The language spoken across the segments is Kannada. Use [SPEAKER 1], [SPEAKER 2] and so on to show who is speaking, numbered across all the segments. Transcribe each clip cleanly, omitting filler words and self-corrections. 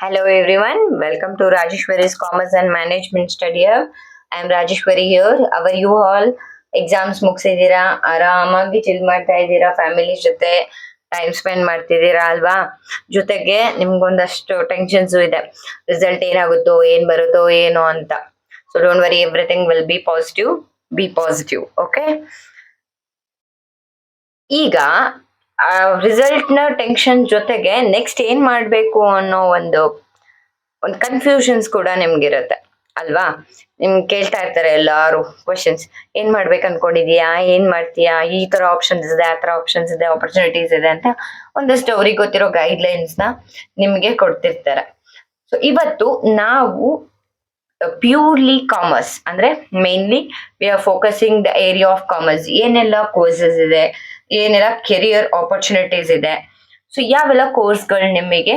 [SPEAKER 1] Hello everyone, welcome to Rajeshwari's Commerce and Management Study Hub. I am Rajeshwari here. How are you all? Exams ಮುಗಿಸಿದ್ದೀರಾ, ಆರಾಮಾಗಿ ಚಿಲ್ ಮಾಡ್ತಾ ಇದ್ದೀರಾ, ಫ್ಯಾಮಿಲಿ ಜೊತೆ ಟೈಮ್ ಸ್ಪೆಂಡ್ ಮಾಡ್ತಿದ್ದೀರಾ ಅಲ್ವಾ? ಜೊತೆಗೆ ನಿಮ್ಗೊಂದಷ್ಟು ಟೆನ್ಷನ್ಸ್ ಇದೆ, ರಿಸಲ್ಟ್ ಏನಾಗುತ್ತೋ ಏನ್ ಬರುತ್ತೋ ಏನೋ ಅಂತ. So don't worry, everything will be positive. Okay, ಈಗ ರಿಸಲ್ಟ್ ನ ಟೆನ್ಷನ್ ಜೊತೆಗೆ ನೆಕ್ಸ್ಟ್ ಏನ್ ಮಾಡ್ಬೇಕು ಅನ್ನೋ ಒಂದು ಕನ್ಫ್ಯೂಷನ್ಸ್ ಕೂಡ ನಿಮ್ಗಿರುತ್ತೆ ಅಲ್ವಾ? ಕೇಳ್ತಾ ಇರ್ತಾರೆ ಎಲ್ಲಾರು ಕ್ವಶನ್ಸ್. ಏನ್ ಮಾಡ್ಬೇಕು ಅನ್ಕೊಂಡಿದೀಯಾ, ಏನ್ ಮಾಡ್ತೀಯಾ, ಈ ತರ ಆಪ್ಷನ್ಸ್ ಇದೆ, ಆ ತರ ಆಪ್ಷನ್ಸ್ ಇದೆ, ಆಪರ್ಚುನಿಟೀಸ್ ಇದೆ ಅಂತ ಒಂದಷ್ಟು ಅವ್ರಿಗೆ ಗೊತ್ತಿರೋ ಗೈಡ್ ಲೈನ್ಸ್ ನ ನಿಮ್ಗೆ ಕೊಡ್ತಿರ್ತಾರೆ. ಸೊ ಇವತ್ತು ನಾವು ಪ್ಯೂರ್ಲಿ ಕಾಮರ್ಸ್ ಅಂದ್ರೆ mainly we are focusing the area of commerce. ಏನೆಲ್ಲ ಕೋರ್ಸಸ್ ಇದೆ, ಏನೆಲ್ಲ ಕೆರಿಯರ್ ಆಪರ್ಚುನಿಟೀಸ್ ಇದೆ, ಸೊ ಯಾವೆಲ್ಲ ಕೋರ್ಸ್ಗಳು ನಿಮಗೆ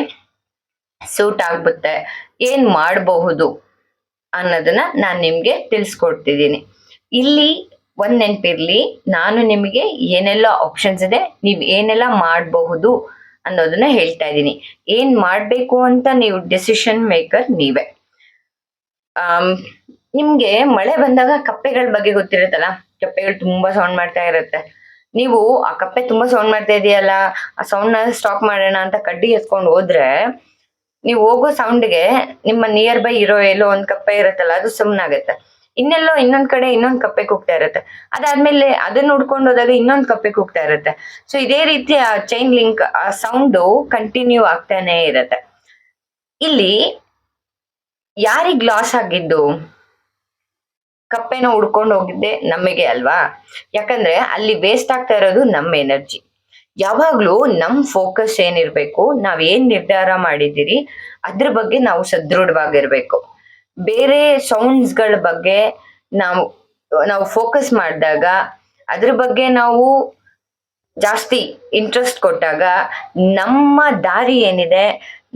[SPEAKER 1] ಸೂಟ್ ಆಗ್ಬಿಡುತ್ತೆ, ಏನ್ ಮಾಡಬಹುದು ಅನ್ನೋದನ್ನ ನಾನು ನಿಮ್ಗೆ ತಿಳಿಸ್ಕೊಡ್ತಿದ್ದೀನಿ. ಇಲ್ಲಿ ಒಂದ್ ನೆನ್ಪಿರ್ಲಿ, ನಾನು ನಿಮಗೆ ಏನೆಲ್ಲ ಆಪ್ಷನ್ಸ್ ಇದೆ, ನೀವ್ ಏನೆಲ್ಲ ಮಾಡಬಹುದು ಅನ್ನೋದನ್ನ ಹೇಳ್ತಾ ಇದ್ದೀನಿ. ಏನ್ ಮಾಡ್ಬೇಕು ಅಂತ ನೀವು ಡಿಸಿಷನ್ ಮೇಕರ್ ನೀವೇ. ನಿಮ್ಗೆ ಮಳೆ ಬಂದಾಗ ಕಪ್ಪೆಗಳ ಬಗ್ಗೆ ಗೊತ್ತಿರುತ್ತಲ್ಲ, ಕಪ್ಪೆಗಳು ತುಂಬಾ ಸೌಂಡ್ ಮಾಡ್ತಾ ಇರುತ್ತೆ. ನೀವು ಆ ಕಪ್ಪೆ ತುಂಬಾ ಸೌಂಡ್ ಮಾಡ್ತಾ ಇದೆಯಲ್ಲ, ಆ ಸೌಂಡ್ ನ ಸ್ಟಾಪ್ ಮಾಡೋಣ ಅಂತ ಕಡ್ಡಿ ಎತ್ಕೊಂಡು ಹೋದ್ರೆ, ನೀವು ಹೋಗೋ ಸೌಂಡ್ಗೆ ನಿಮ್ಮ ನಿಯರ್ ಬೈ ಇರೋ ಎಲ್ಲೋ ಒಂದ್ ಕಪ್ಪೆ ಇರುತ್ತಲ್ಲ, ಅದು ಸುಮ್ನಾಗತ್ತೆ. ಇನ್ನೆಲ್ಲೋ ಇನ್ನೊಂದ್ ಕಡೆ ಇನ್ನೊಂದ್ ಕಪ್ಪೆ ಕೂಗ್ತಾ ಇರುತ್ತೆ. ಅದಾದ್ಮೇಲೆ ಅದನ್ನ ನೋಡ್ಕೊಂಡು ಹೋದಾಗ ಇನ್ನೊಂದ್ ಕಪ್ಪೆ ಕೂಗ್ತಾ ಇರುತ್ತೆ. ಸೊ ಇದೇ ರೀತಿ ಆ ಚೈನ್ ಲಿಂಕ್, ಆ ಸೌಂಡ್ ಕಂಟಿನ್ಯೂ ಆಗ್ತಾನೆ ಇರತ್ತೆ. ಇಲ್ಲಿ ಯಾರಿಗ್ ಲಾಸ್ ಆಗಿದ್ದು? ಕಪ್ಪೆನ ಹುಡ್ಕೊಂಡು ಹೋಗಿದ್ದೆ ನಮಗೆ ಅಲ್ವಾ? ಯಾಕಂದ್ರೆ ಅಲ್ಲಿ ವೇಸ್ಟ್ ಆಗ್ತಾ ಇರೋದು ನಮ್ಮ ಎನರ್ಜಿ. ಯಾವಾಗ್ಲೂ ನಮ್ ಫೋಕಸ್ ಏನಿರ್ಬೇಕು, ನಾವ್ ಏನ್ ನಿರ್ಧಾರ ಮಾಡಿದಿರಿ ಅದ್ರ ಬಗ್ಗೆ ನಾವು ಸದೃಢವಾಗಿರ್ಬೇಕು. ಬೇರೆ ಸೌಂಡ್ಸ್ ಗಳ ಬಗ್ಗೆ ನಾವು ನಾವು ಫೋಕಸ್ ಮಾಡಿದಾಗ, ಅದ್ರ ಬಗ್ಗೆ ನಾವು ಜಾಸ್ತಿ ಇಂಟ್ರೆಸ್ಟ್ ಕೊಟ್ಟಾಗ, ನಮ್ಮ ದಾರಿ ಏನಿದೆ,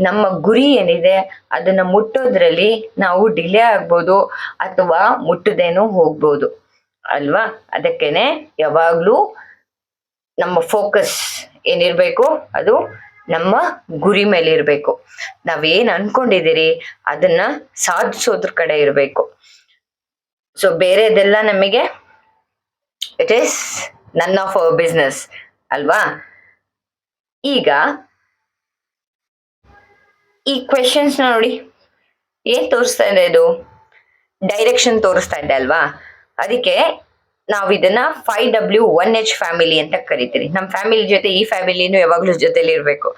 [SPEAKER 1] ನಮ್ಮ ಗುರಿ ಏನಿದೆ ಅದನ್ನ ಮುಟ್ಟೋದ್ರಲ್ಲಿ ನಾವು ಡಿಲೇ ಆಗ್ಬೋದು ಅಥವಾ ಮುಟ್ಟದೇನೂ ಹೋಗ್ಬೋದು ಅಲ್ವಾ? ಅದಕ್ಕೇನೆ ಯಾವಾಗ್ಲೂ ನಮ್ಮ ಫೋಕಸ್ ಏನಿರ್ಬೇಕು, ಅದು ನಮ್ಮ ಗುರಿ ಮೇಲೆ ಇರ್ಬೇಕು. ನಾವೇನ್ ಅನ್ಕೊಂಡಿದೀರಿ ಅದನ್ನ ಸಾಧಿಸೋದ್ರ ಕಡೆ ಇರ್ಬೇಕು. ಸೊ ಬೇರೆದೆಲ್ಲ ನಮಗೆ it is none of our business ಅಲ್ವಾ? ಈಗ ಈ ಕ್ವೆಶನ್ಸ್ ನೋಡಿ, ಏನ್ ತೋರಿಸ್ತಾ ಇದೆ? ಇದು ಡೈರೆಕ್ಷನ್ ತೋರಿಸ್ತಾ ಇದೆ ಅಲ್ವಾ? ಅದಕ್ಕೆ ನಾವು ಇದನ್ನ 5W1H ಫ್ಯಾಮಿಲಿ ಅಂತ ಕರಿತೀರಿ. ನಮ್ಮ ಫ್ಯಾಮಿಲಿ ಜೊತೆ ಈ ಫ್ಯಾಮಿಲಿನೂ ಯಾವಾಗ್ಲೂ ಜೊತೆಲಿ ಇರ್ಬೇಕು.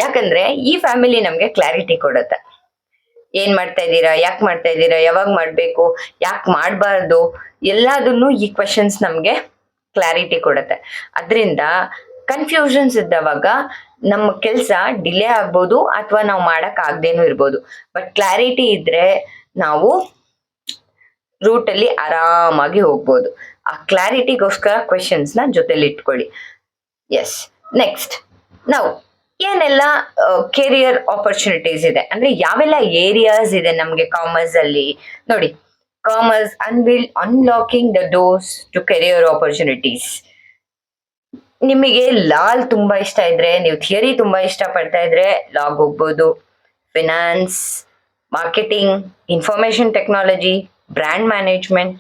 [SPEAKER 1] ಯಾಕಂದ್ರೆ ಈ ಫ್ಯಾಮಿಲಿ ನಮ್ಗೆ ಕ್ಲಾರಿಟಿ ಕೊಡುತ್ತೆ. ಏನ್ ಮಾಡ್ತಾ ಇದ್ದೀರಾ, ಯಾಕೆ ಮಾಡ್ತಾ ಇದ್ದೀರಾ, ಯಾವಾಗ ಮಾಡ್ಬೇಕು, ಯಾಕೆ ಮಾಡಬಾರ್ದು, ಎಲ್ಲದನ್ನು ಈ ಕ್ವೆಶನ್ಸ್ ನಮ್ಗೆ ಕ್ಲಾರಿಟಿ ಕೊಡುತ್ತೆ. ಅದರಿಂದ ಕನ್ಫ್ಯೂಷನ್ಸ್ ಇದ್ದವಾಗ ನಮ್ಮ ಕೆಲಸ ಡಿಲೇ ಆಗ್ಬೋದು ಅಥವಾ ನಾವು ಮಾಡಕ್ ಆಗದೇನೂ ಇರ್ಬೋದು. ಬಟ್ ಕ್ಲಾರಿಟಿ ಇದ್ರೆ ನಾವು ರೂಟ್ ಅಲ್ಲಿ ಆರಾಮಾಗಿ ಹೋಗ್ಬೋದು. ಆ ಕ್ಲಾರಿಟಿಗೋಸ್ಕರ ಕ್ವೆಶನ್ಸ್ ನ ಜೊತೆಲಿ ಇಟ್ಕೊಳ್ಳಿ. ಎಸ್, ನೆಕ್ಸ್ಟ್ ನಾವು ಏನೆಲ್ಲ ಕೆರಿಯರ್ ಆಪರ್ಚುನಿಟೀಸ್ ಇದೆ ಅಂದ್ರೆ ಯಾವೆಲ್ಲ ಏರಿಯಾಸ್ ಇದೆ ನಮ್ಗೆ ಕಾಮರ್ಸ್ ಅಲ್ಲಿ ನೋಡಿ. Commerce unlocking the doors to career opportunities. ನಿಮಗೆ ಲಾಲ್ ತುಂಬಾ ಇಷ್ಟ ಇದ್ರೆ, ನೀವು ಥಿಯರಿ ತುಂಬಾ ಇಷ್ಟ ಪಡ್ತಾ ಇದ್ರೆ ಲಾಗ್ ಹೋಗ್ಬೋದು. Finance, marketing, information technology, brand management,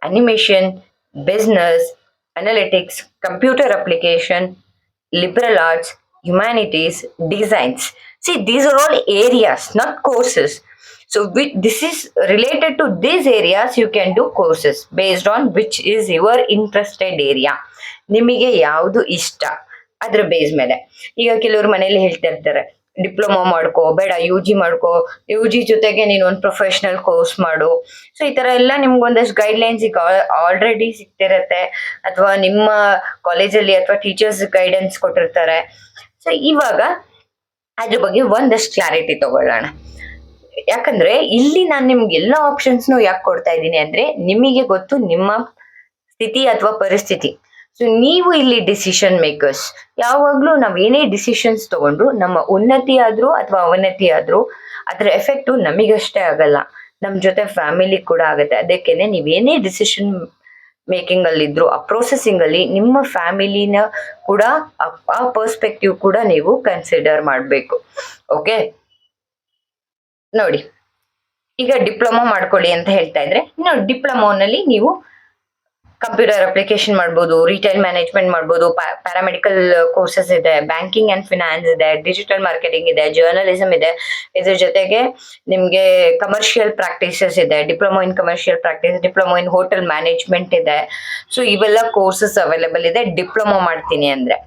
[SPEAKER 1] animation, business, analytics, computer application, liberal arts, humanities, designs. See, these are all areas, not courses. So, this is related to these areas. You can do courses based on which is your interested area. ನಿಮಗೆ ಯಾವುದು ಇಷ್ಟ ಅದ್ರ ಬೇಸ್ ಮೇಲೆ. ಈಗ ಕೆಲವರು ಮನೇಲಿ ಹೇಳ್ತಾ ಇರ್ತಾರೆ, ಡಿಪ್ಲೊಮಾ ಮಾಡ್ಕೋ, ಬೇಡ UG ಮಾಡ್ಕೋ, UG ಜೊತೆಗೆ ನೀನು ಒಂದು ಪ್ರೊಫೆಷನಲ್ ಕೋರ್ಸ್ ಮಾಡು. ಸೊ ಈ ತರ ಎಲ್ಲ ನಿಮ್ಗೊಂದಷ್ಟು ಗೈಡ್ ಲೈನ್ಸ್ ಈಗ ಆಲ್ರೆಡಿ ಸಿಗ್ತಿರತ್ತೆ, ಅಥವಾ ನಿಮ್ಮ ಕಾಲೇಜಲ್ಲಿ ಅಥವಾ ಟೀಚರ್ಸ್ ಗೈಡೆನ್ಸ್ ಕೊಟ್ಟಿರ್ತಾರೆ. ಸೊ ಇವಾಗ ಅದ್ರ ಬಗ್ಗೆ ಒಂದಷ್ಟು ಕ್ಲಾರಿಟಿ ತಗೊಳ್ಳೋಣ. ಯಾಕಂದ್ರೆ ಇಲ್ಲಿ ನಾನು ನಿಮ್ಗೆ ಎಲ್ಲ ಆಪ್ಷನ್ಸ್ನು ಯಾಕೆ ಕೊಡ್ತಾ ಇದ್ದೀನಿ ಅಂದ್ರೆ, ನಿಮಗೆ ಗೊತ್ತು ನಿಮ್ಮ ಸ್ಥಿತಿ ಅಥವಾ ಪರಿಸ್ಥಿತಿ. ಸೊ ನೀವು ಇಲ್ಲಿ ಡಿಸಿಷನ್ ಮೇಕರ್ಸ್. ಯಾವಾಗ್ಲೂ ನಾವ್ ಏನೇ ಡಿಸಿಷನ್ಸ್ ತಗೊಂಡ್ರು, ನಮ್ಮ ಉನ್ನತಿ ಆದ್ರೂ ಅಥವಾ ಅವನತಿ ಆದ್ರೂ ಅದ್ರ ಎಫೆಕ್ಟ್ ನಮಗಷ್ಟೇ ಆಗಲ್ಲ, ನಮ್ ಜೊತೆ ಫ್ಯಾಮಿಲಿ ಕೂಡ ಆಗುತ್ತೆ. ಅದಕ್ಕೇನೆ ನೀವೇನೇ ಡಿಸಿಷನ್ ಮೇಕಿಂಗ್ ಅಲ್ಲಿ ಇದ್ರು, ಆ ಪ್ರೊಸೆಸಿಂಗ್ ಅಲ್ಲಿ ನಿಮ್ಮ ಫ್ಯಾಮಿಲಿನ ಕೂಡ ಆ ಪರ್ಸ್ಪೆಕ್ಟಿವ್ ಕೂಡ ನೀವು ಕನ್ಸಿಡರ್ ಮಾಡ್ಬೇಕು. ಓಕೆ, ನೋಡಿ ಈಗ ಡಿಪ್ಲೊಮಾ ಮಾಡ್ಕೊಳ್ಳಿ ಅಂತ ಹೇಳ್ತಾ ಇದ್ರೆ ಡಿಪ್ಲೊಮೋನಲ್ಲಿ ನೀವು ಕಂಪ್ಯೂಟರ್ ಅಪ್ಲಿಕೇಶನ್ ಮಾಡ್ಬೋದು, ರಿಟೇಲ್ ಮ್ಯಾನೇಜ್ಮೆಂಟ್ ಮಾಡ್ಬೋದು, ಪ್ಯಾರಾಮೆಡಿಕಲ್ ಕೋರ್ಸಸ್ ಇದೆ, ಬ್ಯಾಂಕಿಂಗ್ ಅಂಡ್ ಫಿನಾನ್ಸ್ ಇದೆ, ಡಿಜಿಟಲ್ ಮಾರ್ಕೆಟಿಂಗ್ ಇದೆ, ಜರ್ನಲಿಸಮ್ ಇದೆ. ಇದ್ರ ಜೊತೆಗೆ ನಿಮ್ಗೆ ಕಮರ್ಷಿಯಲ್ ಪ್ರಾಕ್ಟೀಸಸ್ ಇದೆ, diploma in commercial practice, diploma in hotel management ಇದೆ. ಸೊ ಇವೆಲ್ಲ ಕೋರ್ಸಸ್ ಅವೈಲೇಬಲ್ ಇದೆ ಡಿಪ್ಲೊಮಾ ಮಾಡ್ತೀನಿ ಅಂದ್ರೆ.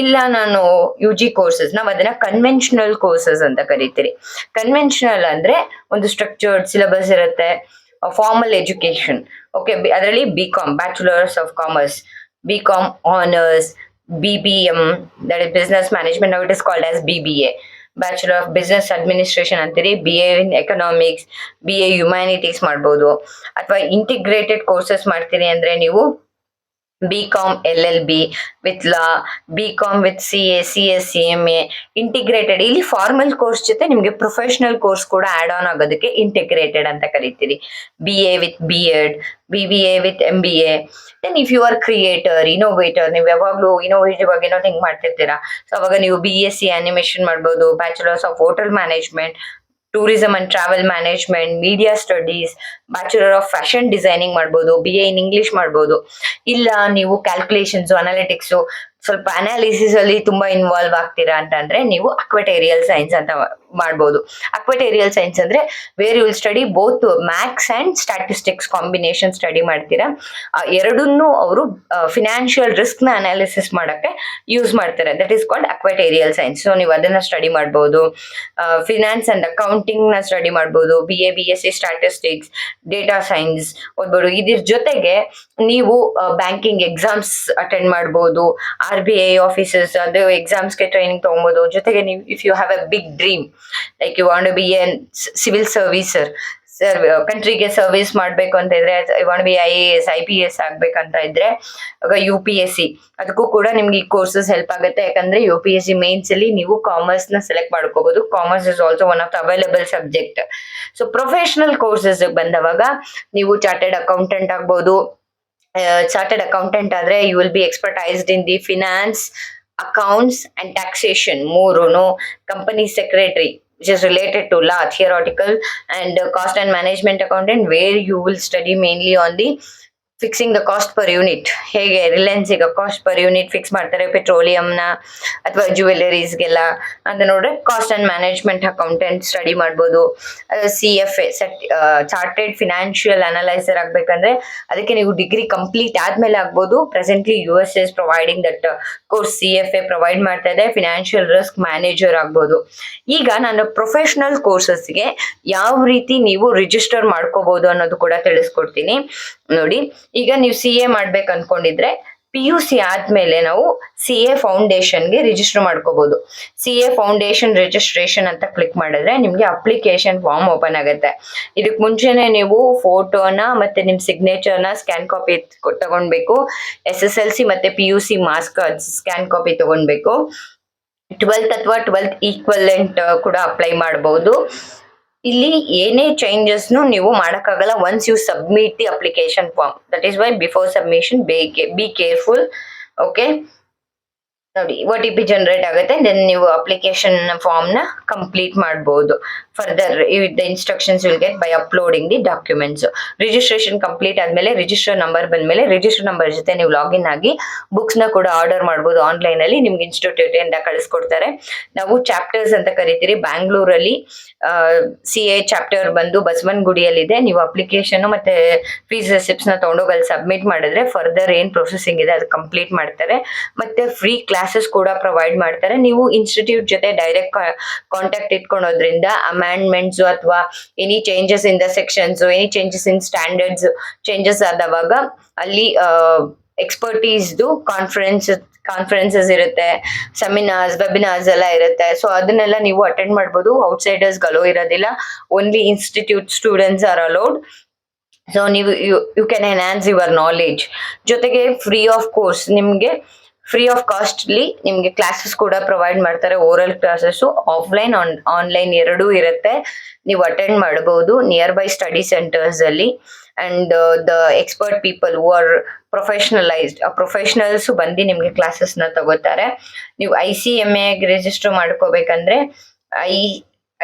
[SPEAKER 1] ಇಲ್ಲ ನಾನು UG ಕೋರ್ಸಸ್, ನಾವ್ ಅದನ್ನ ಕನ್ವೆನ್ಷನಲ್ ಕೋರ್ಸಸ್ ಅಂತ ಕರಿತೀರಿ. ಕನ್ವೆನ್ಷನಲ್ ಅಂದ್ರೆ ಒಂದು ಸ್ಟ್ರಕ್ಚರ್ಡ್ ಸಿಲೆಬಸ್ ಇರುತ್ತೆ, ಫಾರ್ಮಲ್ ಎಜುಕೇಶನ್. ಓಕೆ, ಅದರಲ್ಲಿ BCom, bachelors of commerce, BCom honours, BBM, that is business management, now it is called as BBA, bachelor of business administration ಅಂತೀರಿ. BA in economics, BA humanities ಮಾಡ್ಬೋದು. ಅಥವಾ ಇಂಟಿಗ್ರೇಟೆಡ್ ಕೋರ್ಸಸ್ ಮಾಡ್ತೀನಿ ಅಂದ್ರೆ ನೀವು BCom LLB with law, BCom with CA, CS, CMA, integrated. ಇಲ್ಲಿ ಫಾರ್ಮಲ್ ಕೋರ್ಸ್ ಜೊತೆ ನಿಮ್ಗೆ ಪ್ರೊಫೆಷನಲ್ ಕೋರ್ಸ್ ಕೂಡ ಆಡ್ ಆನ್ ಆಗೋದಕ್ಕೆ ಇಂಟಿಗ್ರೇಟೆಡ್ ಅಂತ ಕರಿತೀರಿ. BA with B.Ed, BBA with MBA. Then if you are creator, innovator, ನೀವು ಯಾವಾಗ್ಲೂ ಇನೋವೇಟಿವ್ ಆಗಿ ಏನೋ ಥಿಂಕ್ ಮಾಡ್ತಿರ್ತೀರಾ, ಸೊ ಅವಾಗ ನೀವು BSc ಅನಿಮೇಷನ್ ಮಾಡ್ಬೋದು, bachelors of hotel management, tourism and travel management, media studies, bachelor of fashion designing ಮಾಡ್ಬೋದು, BA ಇನ್ ಇಂಗ್ಲಿಷ್ ಮಾಡ್ಬೋದು. ಇಲ್ಲ ನೀವು ಕ್ಯಾಲ್ಕುಲೇಷನ್ಸ್, ಅನಾಲಿಟಿಕ್ಸ್, ಸ್ವಲ್ಪ ಅನಾಲಿಸಿಸ್ ಅಲ್ಲಿ ತುಂಬಾ ಇನ್ವಾಲ್ವ್ ಆಗ್ತೀರಾ ಅಂತಂದ್ರೆ ನೀವು ಅಕ್ವೆಟೇರಿಯಲ್ ಸೈನ್ಸ್ ಅಂತ ಮಾಡ್ಬೋದು. ಅಕ್ವೆಟೇರಿಯಲ್ ಸೈನ್ಸ್ ಅಂದ್ರೆ where you will study both maths and statistics combination study ಮಾಡ್ತೀರಾ. ಎರಡನ್ನೂ ಅವರು ಫಿನಾನ್ಷಿಯಲ್ ರಿಸ್ಕ್ ನ ಅನಾಲಿಸಿಸ್ ಮಾಡಕ್ಕೆ ಯೂಸ್ ಮಾಡ್ತಾರೆ. That is called actuarial science. So ನೀವು ಅದನ್ನ ಸ್ಟಡಿ ಮಾಡ್ಬೋದು. ಫಿನಾನ್ಸ್ ಅಂಡ್ ಅಕೌಂಟಿಂಗ್ ನ ಸ್ಟಡಿ ಮಾಡ್ಬೋದು. BA BSc statistics, data science ಓದ್ಬೋದು. ಇದ್ರ ಜೊತೆಗೆ ನೀವು ಬ್ಯಾಂಕಿಂಗ್ ಎಕ್ಸಾಮ್ಸ್ ಅಟೆಂಡ್ ಮಾಡ್ಬೋದು, RBI ಆಫೀಸಸ್ ಅದು ಎಕ್ಸಾಮ್ಸ್ಗೆ ಟ್ರೈನಿಂಗ್ ತಗೊಬೋದು. ಜೊತೆಗೆ ನೀವು if you have a big dream, like you want to be a civil servicer, ಕಂಟ್ರಿಗೆ ಸರ್ವಿಸ್ ಮಾಡ್ಬೇಕು ಅಂತ ಇದ್ರೆ, ವಾಂಟ್ ಬಿ IAS IPS ಆಗ್ಬೇಕಂತ ಇದ್ರೆ UPSC, ಅದಕ್ಕೂ ಕೂಡ ನಿಮ್ಗೆ ಈ ಕೋರ್ಸಸ್ ಹೆಲ್ಪ್ ಆಗುತ್ತೆ. ಯಾಕಂದ್ರೆ UPSC ಮೇನ್ಸ್ ಅಲ್ಲಿ ನೀವು ಕಾಮರ್ಸ್ ನ ಸೆಲೆಕ್ಟ್ ಮಾಡ್ಕೋಬಹುದು. Commerce is also one of the available subject. So professional courses ಬಂದವಾಗ ನೀವು ಚಾರ್ಟೆಡ್ ಅಕೌಂಟೆಂಟ್ ಆಗ್ಬೋದು. ಚಾರ್ಟೆಡ್ ಅಕೌಂಟೆಂಟ್ ಆದ್ರೆ you will be expertised in the finance, accounts and taxation ಮೂರುನು. Company secretary which is related to law, theoretical, and cost and management accountant, where you will study mainly on the fixing the cost per unit. ಹೇಗೆ ರಿಲಯನ್ಸ್ ಈಗ ಕಾಸ್ಟ್ ಪರ್ ಯೂನಿಟ್ ಫಿಕ್ಸ್ ಮಾಡ್ತಾರೆ ಪೆಟ್ರೋಲಿಯಂನ ಅಥವಾ ಜ್ಯುವೆಲರೀಸ್ಗೆಲ್ಲ ಅಂತ ನೋಡ್ರೆ cost and management accountant study ಮಾಡ್ಬೋದು. CFA, ಚಾರ್ಟೆಡ್ ಫಿನಾನ್ಷಿಯಲ್ ಅನಲೈಸರ್ ಆಗ್ಬೇಕಂದ್ರೆ ಅದಕ್ಕೆ ನೀವು ಡಿಗ್ರಿ ಕಂಪ್ಲೀಟ್ ಆದ್ಮೇಲೆ ಆಗ್ಬೋದು. Presently US is providing that course. CFA provide ಮಾಡ್ತಾ ಇದೆ. ಫಿನಾನ್ಷಿಯಲ್ ರಿಸ್ಕ್ ಮ್ಯಾನೇಜರ್ ಆಗ್ಬೋದು. ಈಗ ನಾನು ಪ್ರೊಫೆಷನಲ್ ಕೋರ್ಸಸ್ಗೆ ಯಾವ ರೀತಿ ನೀವು ರಿಜಿಸ್ಟರ್ ಮಾಡ್ಕೋಬಹುದು ಅನ್ನೋದು ಕೂಡ ತಿಳಿಸ್ಕೊಡ್ತೀನಿ ನೋಡಿ. ಈಗ ನೀವು CA ಮಾಡ್ಬೇಕು ಅನ್ಕೊಂಡಿದ್ರೆ PUC ಆದ್ಮೇಲೆ ನಾವು CA ಫೌಂಡೇಶನ್ಗೆ ರಿಜಿಸ್ಟರ್ ಮಾಡ್ಕೋಬಹುದು. CA ಫೌಂಡೇಶನ್ ರಿಜಿಸ್ಟ್ರೇಷನ್ ಅಂತ ಕ್ಲಿಕ್ ಮಾಡಿದ್ರೆ ನಿಮ್ಗೆ ಅಪ್ಲಿಕೇಶನ್ ಫಾರ್ಮ್ ಓಪನ್ ಆಗುತ್ತೆ. ಇದಕ್ ಮುಂಚೆನೆ ನೀವು ಫೋಟೋನ ಮತ್ತೆ ನಿಮ್ ಸಿಗ್ನೇಚರ್ನ ಸ್ಕ್ಯಾನ್ ಕಾಪಿ ತಗೊಂಡ್ಬೇಕು. SSLC ಮತ್ತೆ PUC marks card scan copy ತಗೊಂಡ್ಬೇಕು. 12th ಅಥವಾ 12th ಈಕ್ವಲೆಂಟ್ ಕೂಡ ಅಪ್ಲೈ ಮಾಡಬಹುದು. ಇಲ್ಲಿ ಏನೇ ಚೇಂಜಸ್ ನೀವು ಮಾಡಕ್ಕಾಗಲ್ಲ once you submit the application form. That is why before submission be careful. Okay, ನೋಡಿ OTP ಜನರೇಟ್ ಆಗುತ್ತೆ. ದೆನ್ ನೀವು ಅಪ್ಲಿಕೇಶನ್ ಫಾರ್ಮ್ ನ ಕಂಪ್ಲೀಟ್ ಮಾಡಬಹುದು. Further the instructions will get by uploading the documents. Registration complete ಆದ್ಮೇಲೆ ರಿಜಿಸ್ಟರ್ ನಂಬರ್ ಬಂದ್ಮೇಲೆ ರಿಜಿಸ್ಟರ್ ನಂಬರ್ ಜೊತೆ ನೀವು ಲಾಗಿನ್ ಆಗಿ ಬುಕ್ಸ್ ನ ಕೂಡ ಆರ್ಡರ್ ಮಾಡಬಹುದು ಆನ್ಲೈನ್ ಅಲ್ಲಿ. ನಿಮ್ಗೆ ಇನ್ಸ್ಟಿಟ್ಯೂಟ್ ಇಂದ ಕಳಿಸ್ಕೊಡ್ತಾರೆ. ನಾವು ಚಾಪ್ಟರ್ಸ್ ಅಂತ ಕರಿತೀರಿ. ಬ್ಯಾಂಗ್ಳೂರಲ್ಲಿ CA ಚಾಪ್ಟರ್ ಬಂದು ಬಸವನಗುಡಿಯಲ್ಲಿದೆ. ನೀವು ಅಪ್ಲಿಕೇಶನ್ ಮತ್ತೆ ಫೀಸ್ ರೆಸಿಪ್ಟ್ಸ್ ನ ತಗೊಂಡೋಗಿ ಅಲ್ಲಿ ಸಬ್ಮಿಟ್ ಮಾಡಿದ್ರೆ ಫರ್ದರ್ ಏನ್ ಪ್ರೊಸೆಸಿಂಗ್ ಇದೆ ಅದು ಕಂಪ್ಲೀಟ್ ಮಾಡ್ತಾರೆ. ಮತ್ತೆ ಫ್ರೀ ಕ್ಲಾಸಸ್ ಕೂಡ ಪ್ರೊವೈಡ್ ಮಾಡ್ತಾರೆ. ನೀವು ಇನ್ಸ್ಟಿಟ್ಯೂಟ್ ಜೊತೆ ಡೈರೆಕ್ಟ್ ಕಾಂಟ್ಯಾಕ್ಟ್ ಇಟ್ಕೊಳೋದ್ರಿಂದ ಅಮೆಂಡ್ಮೆಂಟ್ಸ್ ಅಥವಾ any changes in the sections, any changes in standards changes ಆದವಾಗ ಅಲ್ಲಿ ಎಕ್ಸ್ಪರ್ಟೀಸ್ದು ಕಾನ್ಫರೆನ್ಸಸ್ ಇರುತ್ತೆ, ಸೆಮಿನಾರ್ಸ್, ವೆಬಿನಾರ್ಸ್ ಎಲ್ಲ ಇರುತ್ತೆ. ಸೊ ಅದನ್ನೆಲ್ಲ ನೀವು ಅಟೆಂಡ್ ಮಾಡ್ಬೋದು. ಔಟ್ಸೈಡರ್ಸ್ ಅಲೋ ಇರೋದಿಲ್ಲ. Only institute students are allowed. So ನೀವು you can enhance your knowledge. ಜೊತೆಗೆ ಫ್ರೀ ಆಫ್ ಕೋರ್ಸ್ ನಿಮ್ಗೆ ಫ್ರೀ ಆಫ್ ಕಾಸ್ಟ್ಲಿ ನಿಮ್ಗೆ ಕ್ಲಾಸಸ್ ಕೂಡ ಪ್ರೊವೈಡ್ ಮಾಡ್ತಾರೆ. ಓರಲ್ ಕ್ಲಾಸಸ್ ಆಫ್ಲೈನ್ ಆನ್ಲೈನ್ ಎರಡೂ ಇರುತ್ತೆ. ನೀವು ಅಟೆಂಡ್ ಮಾಡಬಹುದು ನಿಯರ್ ಬೈ ಸ್ಟಡಿ ಸೆಂಟರ್ಸ್ ಅಲ್ಲಿ. And the expert people who are professionalized, ಆ ಪ್ರೊಫೆಷನಲ್ಸ್ ಬಂದು ನಿಮ್ಗೆ ಕ್ಲಾಸಸ್ ನ ತಗೋತಾರೆ. ನೀವು ICMA ರಿಜಿಸ್ಟರ್ ಮಾಡ್ಕೋಬೇಕಂದ್ರೆ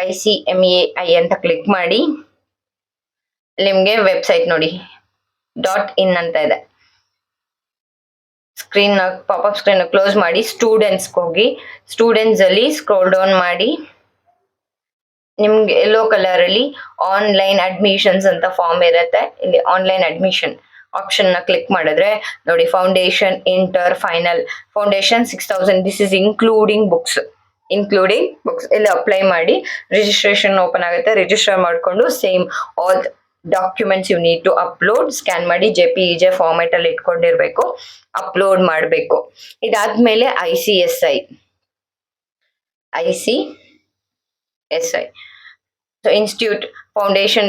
[SPEAKER 1] ICMAI ಅಂತ ಕ್ಲಿಕ್ ಮಾಡಿ ನಿಮ್ಗೆ ವೆಬ್ಸೈಟ್ ನೋಡಿ .in ಅಂತ ಇದೆ. ಸ್ಕ್ರೀನ್ ಪಾಪಪ್ ಸ್ಕ್ರೀನ್ ಕ್ಲೋಸ್ ಮಾಡಿ ಸ್ಟೂಡೆಂಟ್ಸ್ ಹೋಗಿ ಸ್ಟೂಡೆಂಟ್ಸ್ ಅಲ್ಲಿ ಸ್ಕ್ರೋಲ್ ಡೌನ್ ಮಾಡಿ ನಿಮ್ಗೆ ಯೆಲ್ಲೋ ಕಲರ್ ಅಲ್ಲಿ ಆನ್ಲೈನ್ ಅಡ್ಮಿಷನ್ಸ್ ಅಂತ ಫಾರ್ಮ್ ಇರುತ್ತೆ. ಇಲ್ಲಿ ಆನ್ಲೈನ್ ಅಡ್ಮಿಷನ್ ಆಪ್ಷನ್ ನ ಕ್ಲಿಕ್ ಮಾಡಿದ್ರೆ ನೋಡಿ foundation inter final foundation 6000 this is including books ಇಲ್ಲಿ ಅಪ್ಲೈ ಮಾಡಿ ರಿಜಿಸ್ಟ್ರೇಷನ್ ಓಪನ್ ಆಗುತ್ತೆ. ರಿಜಿಸ್ಟರ್ ಮಾಡ್ಕೊಂಡು same all documents you need to upload scan ಮಾಡಿ JPEG ಫಾರ್ಮೆಟ್ ಅಲ್ಲಿ ಇಟ್ಕೊಂಡಿರ್ಬೇಕು, ಅಪ್ಲೋಡ್ ಮಾಡಬೇಕು. ಇದಾದ್ಮೇಲೆ ICSI so institute foundation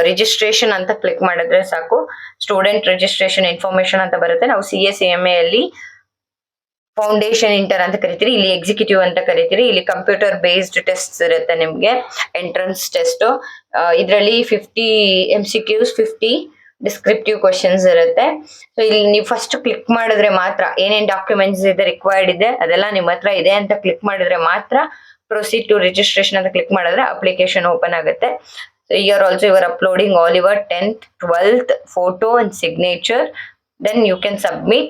[SPEAKER 1] registration ಅಂತ ಕ್ಲಿಕ್ ಮಾಡಿದ್ರೆ ಸಾಕು. ಸ್ಟೂಡೆಂಟ್ ರಿಜಿಸ್ಟ್ರೇಷನ್ ಇನ್ಫಾರ್ಮೇಶನ್ ಅಂತ ಬರುತ್ತೆ. ನಾವು CSAMA ಅಲ್ಲಿ ಫೌಂಡೇಶನ್ ಇಂಟರ್ ಅಂತ ಕರಿತೀರಿ, ಇಲ್ಲಿ ಎಕ್ಸಿಕ್ಯೂಟಿವ್ ಅಂತ ಕರಿತೀರಿ. ಇಲ್ಲಿ ಕಂಪ್ಯೂಟರ್ ಬೇಸ್ಡ್ ಟೆಸ್ಟ್ ಇರುತ್ತೆ ನಿಮ್ಗೆ, ಎಂಟ್ರೆನ್ಸ್ ಟೆಸ್ಟ್. ಇದರಲ್ಲಿ 50 MCQs 50 ಡಿಸ್ಕ್ರಿಪ್ಟಿವ್ ಕ್ವಶನ್ಸ್ ಇರುತ್ತೆ. ಸೊ ಇಲ್ಲಿ ನೀವು ಫಸ್ಟ್ ಕ್ಲಿಕ್ ಮಾಡಿದ್ರೆ ಮಾತ್ರ ಏನೇನ್ ಡಾಕ್ಯುಮೆಂಟ್ಸ್ ಇದೆ ರಿಕ್ವೈರ್ಡ್ ಇದೆ ಅದೆಲ್ಲ ನಿಮ್ಮ ಹತ್ರ ಇದೆ ಅಂತ ಕ್ಲಿಕ್ ಮಾಡಿದ್ರೆ ಮಾತ್ರ ಪ್ರೊಸೀಡ್ ಟು ರಿಜಿಸ್ಟ್ರೇಷನ್ ಅಂತ ಕ್ಲಿಕ್ ಮಾಡಿದ್ರೆ ಅಪ್ಲಿಕೇಶನ್ ಓಪನ್ ಆಗುತ್ತೆ. So here also you are uploading all your 10th 12th photo and signature, then you can submit.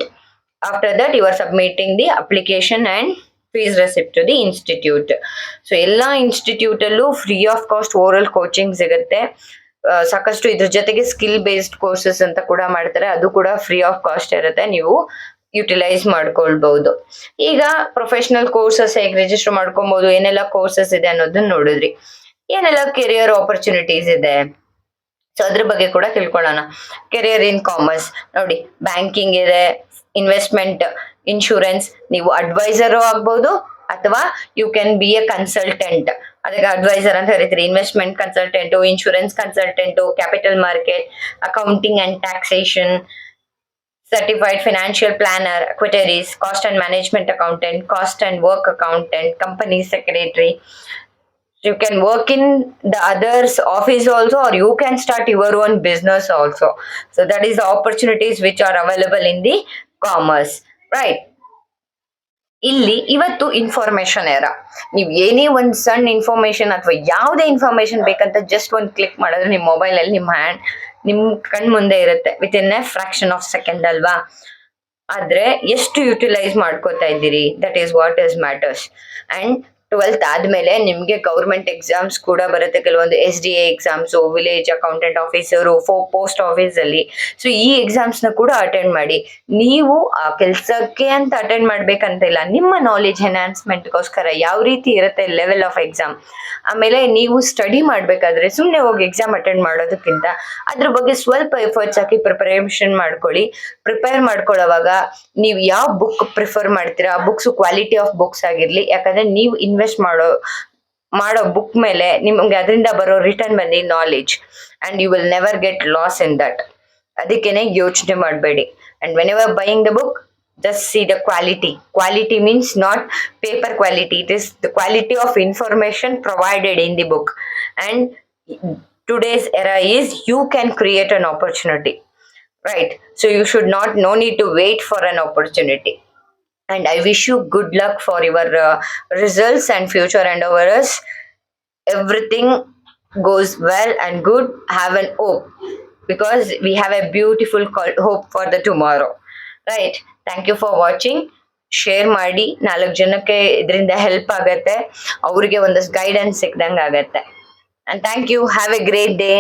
[SPEAKER 1] After that you are submitting the application and fees receipt to the institute. So ಎಲ್ಲ ಇನ್ಸ್ಟಿಟ್ಯೂಟ್ ಅಲ್ಲೂ free of cost oral coaching ಸಿಗುತ್ತೆ. ಸಾಕಷ್ಟು ಇದ್ರ ಜೊತೆಗೆ ಸ್ಕಿಲ್ ಬೇಸ್ಡ್ ಕೋರ್ಸಸ್ ಅಂತ ಕೂಡ ಮಾಡ್ತಾರೆ, ಅದು ಕೂಡ ಫ್ರೀ ಆಫ್ ಕಾಸ್ಟ್ ಇರುತ್ತೆ, ನೀವು ಯುಟಿಲೈಸ್ ಮಾಡ್ಕೊಳ್ಬಹುದು. ಈಗ ಪ್ರೊಫೆಷನಲ್ ಕೋರ್ಸಸ್ ಹೇಗೆ ರಿಜಿಸ್ಟರ್ ಮಾಡ್ಕೊಬಹುದು, ಏನೆಲ್ಲ ಕೋರ್ಸಸ್ ಇದೆ ಅನ್ನೋದನ್ನ ನೋಡಿದ್ರಿ. ಏನೆಲ್ಲ ಕೆರಿಯರ್ ಆಪರ್ಚುನಿಟೀಸ್ ಇದೆ ಸೊ ಅದ್ರ ಬಗ್ಗೆ ಕೂಡ ತಿಳ್ಕೊಳ್ಳೋಣ. ಕೆರಿಯರ್ ಇನ್ ಕಾಮರ್ಸ್ ನೋಡಿ, ಬ್ಯಾಂಕಿಂಗ್ ಇದೆ, ಇನ್ವೆಸ್ಟ್ಮೆಂಟ್, ಇನ್ಶೂರೆನ್ಸ್, ನೀವು ಅಡ್ವೈಸರು ಆಗ್ಬಹುದು ಅಥವಾ you can be a consultant. ಅದಕ್ಕೆ ಅಡ್ವೈಸರ್ ಅಂತ ಕರೀತೀರಿ. Investment consultant, insurance consultant, capital market, accounting and taxation, certified financial planner, actuaries, cost and management accountant, cost and work accountant, company secretary. You can work in the others office also, or you can start your own business also. So that is the opportunities which are available in the commerce, right? ಇಲ್ಲಿ ಇವತ್ತು ಇನ್ಫಾರ್ಮೇಶನ್ ಎರಾ. ನೀವು ಏನೇ ಒಂದ್ ಸಣ್ಣ ಇನ್ಫಾರ್ಮೇಶನ್ ಅಥವಾ ಯಾವುದೇ ಇನ್ಫಾರ್ಮೇಶನ್ ಬೇಕಂತ ಜಸ್ಟ್ ಒಂದ್ ಕ್ಲಿಕ್ ಮಾಡಿದ್ರೆ ನಿಮ್ಮ ಮೊಬೈಲ್ ಅಲ್ಲಿ ನಿಮ್ ಕಣ್ ಮುಂದೆ ಇರುತ್ತೆ with in a fraction of second ಅಲ್ವಾ. ಆದ್ರೆ ಎಷ್ಟು ಯುಟಿಲೈಸ್ ಮಾಡ್ಕೋತಾ ಇದ್ದೀರಿ, that is what is matters. And 12th ಆದ್ಮೇಲೆ ನಿಮ್ಗೆ ಗೌರ್ಮೆಂಟ್ ಎಕ್ಸಾಮ್ಸ್ ಕೂಡ ಬರುತ್ತೆ, ಕೆಲವೊಂದು SDA exams, village accountant officer, post office ಅಲ್ಲಿ. ಸೊ ಈ ಎಕ್ಸಾಮ್ಸ್ ನ ಕೂಡ ಅಟೆಂಡ್ ಮಾಡಿ. ನೀವು ಆ ಕೆಲ್ಸಕ್ಕೆ ಅಂತ ಅಟೆಂಡ್ ಮಾಡ್ಬೇಕಂತಿಲ್ಲ, ನಿಮ್ಮ ನಾಲೆಜ್ ಎನ್ಹಾನ್ಸ್ಮೆಂಟ್ಗೋಸ್ಕರ ಯಾವ ರೀತಿ ಇರುತ್ತೆ ಲೆವೆಲ್ ಆಫ್ ಎಕ್ಸಾಮ್. ಆಮೇಲೆ ನೀವು ಸ್ಟಡಿ ಮಾಡ್ಬೇಕಾದ್ರೆ ಸುಮ್ನೆ ಹೋಗಿ ಎಕ್ಸಾಮ್ ಅಟೆಂಡ್ ಮಾಡೋದಕ್ಕಿಂತ ಅದ್ರ ಬಗ್ಗೆ ಸ್ವಲ್ಪ ಎಫರ್ಟ್ಸ್ ಹಾಕಿ ಪ್ರಿಪರೇಷನ್ ಮಾಡ್ಕೊಳ್ಳಿ. ಪ್ರಿಪೇರ್ ಮಾಡ್ಕೊಳ್ಳೋವಾಗ ನೀವು ಯಾವ ಬುಕ್ ಪ್ರಿಫರ್ ಮಾಡ್ತೀರಾ, ಆ ಬುಕ್ಸ್ ಕ್ವಾಲಿಟಿ ಆಫ್ ಬುಕ್ಸ್ ಆಗಿರ್ಲಿ. ಯಾಕಂದ್ರೆ ನೀವು ಇನ್ವೆಸ್ಟ್ ಮಾಡೋ ಬುಕ್ ಮೇಲೆ ನಿಮ್ಗೆ ಅದರಿಂದ ಬರೋ ರಿಟರ್ನ್ ಬಂದಿ knowledge, and you will never get loss in that. ಅದಕ್ಕೇನೆ ಯೋಚನೆ ಮಾಡಬೇಡಿ. And whenever buying the book, just see the quality. Quality means not paper quality, it is the quality of information provided in the book. And today's era is you can create an opportunity, right? So you should no need to wait for an opportunity. And I wish you good luck for your results and future endeavors. Everything goes well and good. Have an hope, because we have a beautiful hope for the tomorrow, right? Thank you for watching. Share ಮಾಡಿ, 4 ಜನಕ್ಕೆ ಇದರಿಂದ ಹೆಲ್ಪ್ ಆಗತ್ತೆ, ಅವರಿಗೆ ಒಂದಷ್ಟು ಗೈಡೆನ್ಸ್ ಸಿಕ್ದಂಗೆ ಆಗತ್ತೆ. And thank you. Have a great day.